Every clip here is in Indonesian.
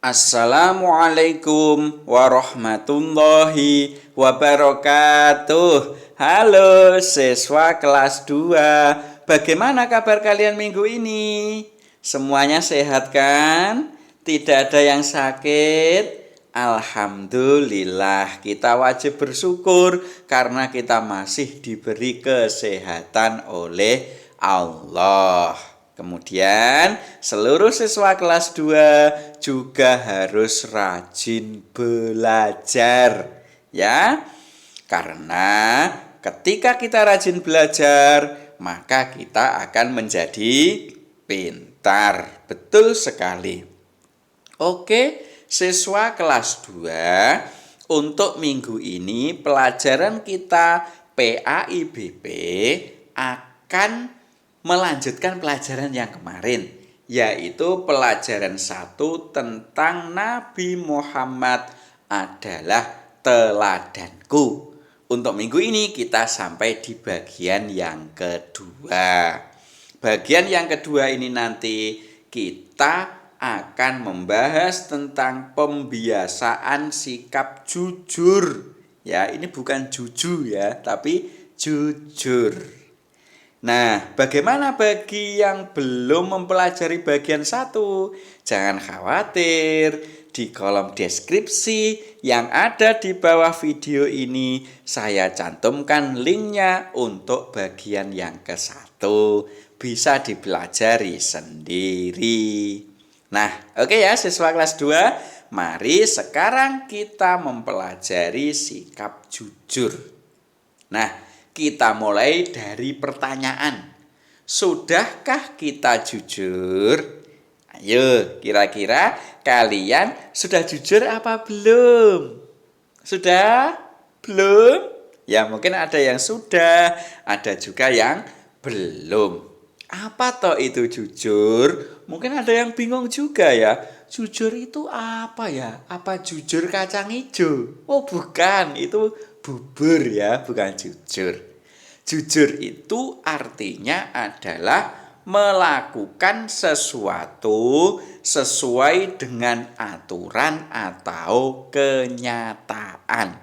Assalamualaikum warahmatullahi wabarakatuh. Halo siswa kelas 2. Bagaimana kabar kalian minggu ini? Semuanya sehat kan? Tidak ada yang sakit? Alhamdulillah, kita wajib bersyukur karena kita masih diberi kesehatan oleh Allah. Kemudian seluruh siswa kelas 2 juga harus rajin belajar ya. Karena ketika kita rajin belajar, maka kita akan menjadi pintar. Betul sekali. Oke, siswa kelas 2, untuk minggu ini pelajaran kita PAIBP akan melanjutkan pelajaran yang kemarin, yaitu pelajaran 1 tentang Nabi Muhammad adalah teladanku. Untuk minggu ini kita sampai di bagian yang kedua. Bagian yang kedua ini nanti kita akan membahas tentang pembiasaan sikap jujur. Ya, ini bukan juju ya, tapi jujur. Nah, bagaimana bagi yang belum mempelajari bagian 1? Jangan khawatir, di kolom deskripsi yang ada di bawah video ini saya cantumkan linknya untuk bagian yang ke-1. Bisa dipelajari sendiri. Nah, oke ya siswa kelas 2, mari sekarang kita mempelajari sikap jujur. Nah, kita mulai dari pertanyaan. Sudahkah kita jujur? Ayo, kira-kira kalian sudah jujur apa belum? Sudah? Belum? Ya, mungkin ada yang sudah, ada juga yang belum. Apa toh itu jujur? Mungkin ada yang bingung juga ya. Jujur itu apa ya? Apa jujur kacang hijau? Oh, bukan, itu bubur ya, bukan jujur. Jujur itu artinya adalah melakukan sesuatu sesuai dengan aturan atau kenyataan.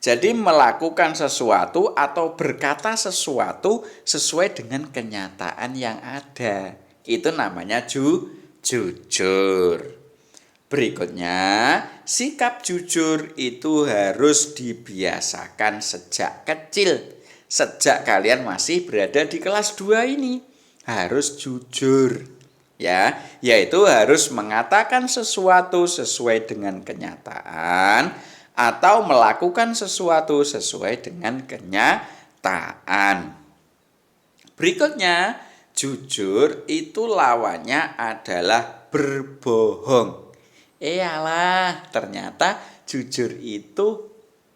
Jadi melakukan sesuatu atau berkata sesuatu sesuai dengan kenyataan yang ada. Itu namanya jujur. Berikutnya, sikap jujur itu harus dibiasakan sejak kecil. Sejak kalian masih berada di kelas 2 ini, harus jujur. Ya, yaitu harus mengatakan sesuatu sesuai dengan kenyataan atau melakukan sesuatu sesuai dengan kenyataan. Berikutnya, jujur itu lawannya adalah berbohong. Alah, ternyata jujur itu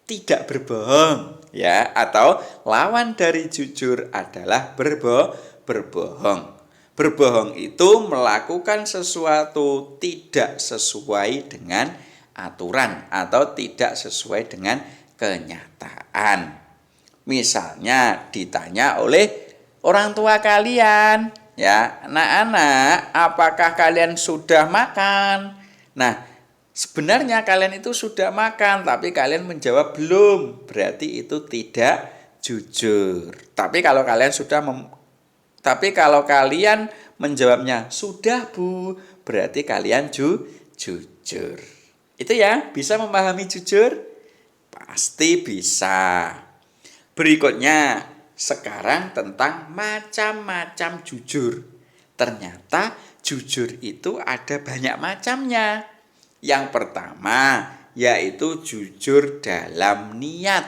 tidak berbohong ya, atau lawan dari jujur adalah berbohong. Berbohong itu melakukan sesuatu tidak sesuai dengan aturan atau tidak sesuai dengan kenyataan. Misalnya ditanya oleh orang tua kalian, ya, anak-anak, apakah kalian sudah makan? Nah, sebenarnya kalian itu sudah makan, tapi kalian menjawab belum. Berarti itu tidak jujur. Tapi kalau kalian menjawabnya sudah Bu, berarti kalian jujur. Itu ya, bisa memahami jujur? Pasti bisa. Berikutnya, sekarang tentang macam-macam jujur. Ternyata jujur itu ada banyak macamnya. Yang pertama, yaitu jujur dalam niat.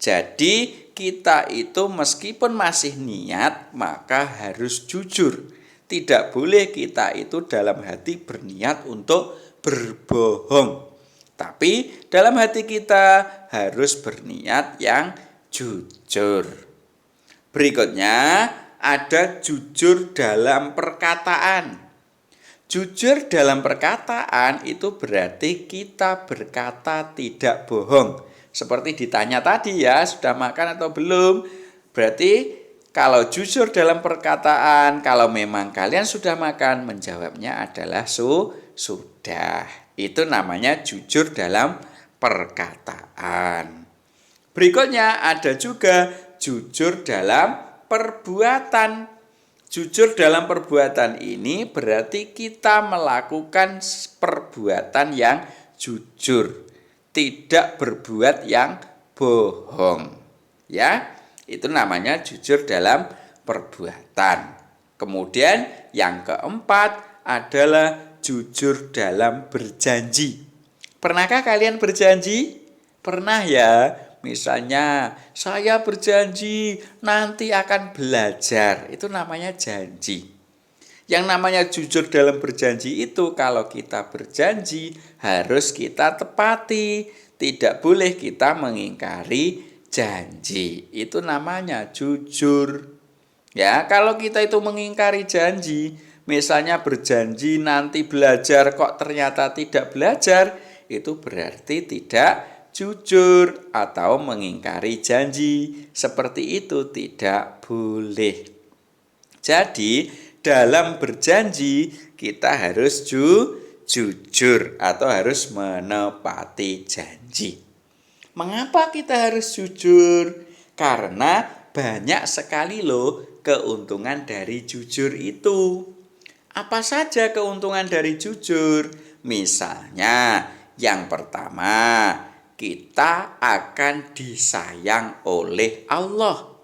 Jadi, kita itu meskipun masih niat, maka harus jujur. Tidak boleh kita itu dalam hati berniat untuk berbohong. Tapi dalam hati kita harus berniat yang jujur. Berikutnya, ada jujur dalam perkataan. Jujur dalam perkataan itu berarti kita berkata tidak bohong. Seperti ditanya tadi ya, sudah makan atau belum? Berarti Kalau jujur dalam perkataan, kalau memang kalian sudah makan, menjawabnya adalah sudah. Itu namanya jujur dalam perkataan. Berikutnya ada juga jujur dalam perbuatan. Jujur dalam perbuatan ini berarti kita melakukan perbuatan yang jujur, tidak berbuat yang bohong. Ya, itu namanya jujur dalam perbuatan. Kemudian yang keempat adalah jujur dalam berjanji. Pernahkah kalian berjanji? Pernah ya? Misalnya, saya berjanji nanti akan belajar. Itu namanya janji. Yang namanya jujur dalam berjanji itu kalau kita berjanji harus kita tepati. Tidak boleh kita mengingkari janji. Itu namanya jujur. Ya, kalau kita itu mengingkari janji, misalnya berjanji nanti belajar kok ternyata tidak belajar, itu berarti tidak jujur atau mengingkari janji. Seperti itu tidak boleh. Jadi dalam berjanji kita harus jujur atau harus menepati janji. Mengapa kita harus jujur? Karena banyak sekali loh keuntungan dari jujur itu. Apa saja keuntungan dari jujur? Misalnya yang pertama, kita akan disayang oleh Allah.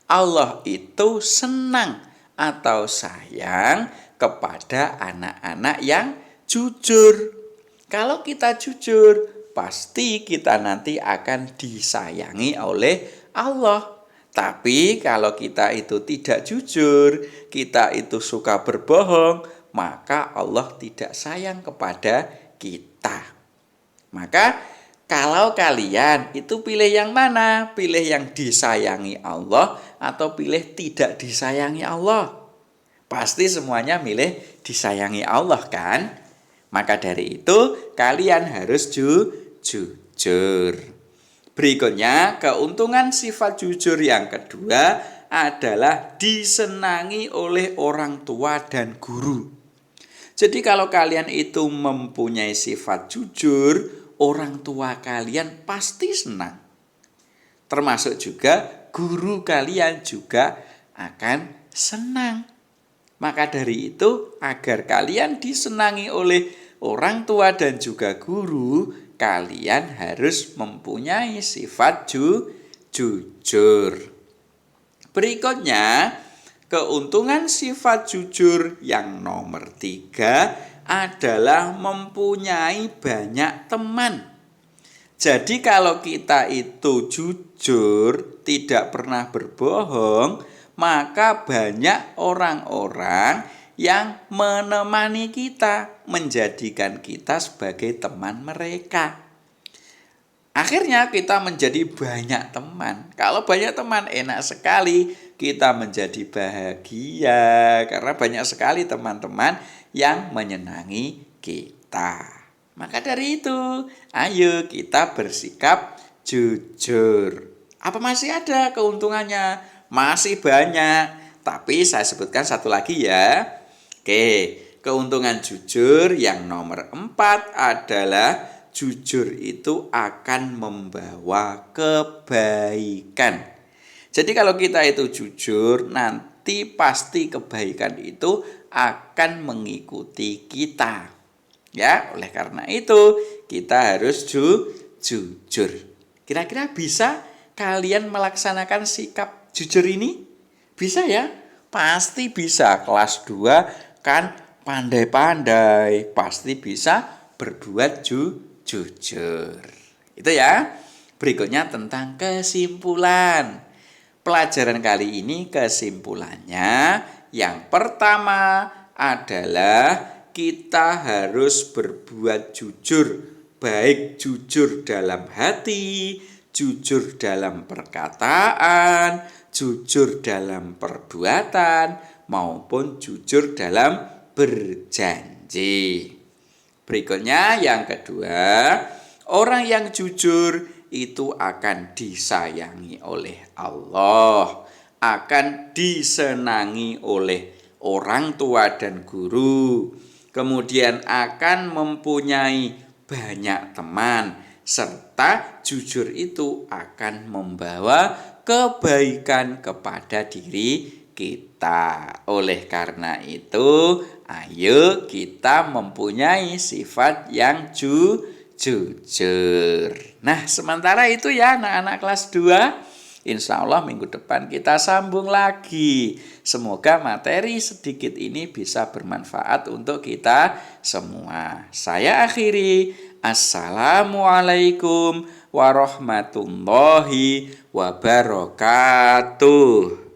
Allah itu senang atau sayang kepada anak-anak yang jujur. Kalau kita jujur, pasti kita nanti akan disayangi oleh Allah. Tapi kalau kita itu tidak jujur, kita itu suka berbohong, maka Allah tidak sayang kepada kita. Maka kalau kalian itu pilih yang mana? Pilih yang disayangi Allah atau pilih tidak disayangi Allah? Pasti semuanya milih disayangi Allah kan? Maka dari itu kalian harus jujur. Berikutnya, keuntungan sifat jujur yang kedua adalah disenangi oleh orang tua dan guru. Jadi kalau kalian itu mempunyai sifat jujur, orang tua kalian pasti senang. Termasuk juga guru kalian juga akan senang. Maka dari itu, agar kalian disenangi oleh orang tua dan juga guru, kalian harus mempunyai sifat jujur. Berikutnya, keuntungan sifat jujur yang nomor 3 adalah mempunyai banyak teman. Jadi kalau kita itu jujur, tidak pernah berbohong, maka banyak orang-orang yang menemani kita, menjadikan kita sebagai teman mereka. Akhirnya kita menjadi banyak teman. Kalau banyak teman enak sekali, kita menjadi bahagia karena banyak sekali teman-teman yang menyenangi kita. Maka dari itu, ayo kita bersikap jujur. Apa masih ada keuntungannya? Masih banyak, tapi saya sebutkan satu lagi ya. Oke, keuntungan jujur yang nomor 4 adalah jujur itu akan membawa kebaikan. Jadi kalau kita itu jujur, nanti pasti kebaikan itu akan mengikuti kita. Ya, oleh karena itu kita harus jujur. Kira-kira bisa kalian melaksanakan sikap jujur ini? Bisa ya? Pasti bisa. Kelas 2 kan pandai-pandai. Pasti bisa berbuat jujur. Itu ya. Berikutnya tentang kesimpulan. Pelajaran kali ini kesimpulannya yang pertama adalah kita harus berbuat jujur. Baik jujur dalam hati, jujur dalam perkataan, jujur dalam perbuatan, maupun jujur dalam berjanji. Berikutnya yang kedua, orang yang jujur itu akan disayangi oleh Allah. akan disenangi oleh orang tua dan guru, kemudian akan mempunyai banyak teman, serta jujur itu akan membawa kebaikan kepada diri kita. Oleh karena itu, ayo kita mempunyai sifat yang jujur. Nah, sementara itu ya anak-anak kelas 2. Insya Allah minggu depan kita sambung lagi. Semoga materi sedikit ini bisa bermanfaat untuk kita semua. Saya akhiri. Assalamualaikum warahmatullahi wabarakatuh.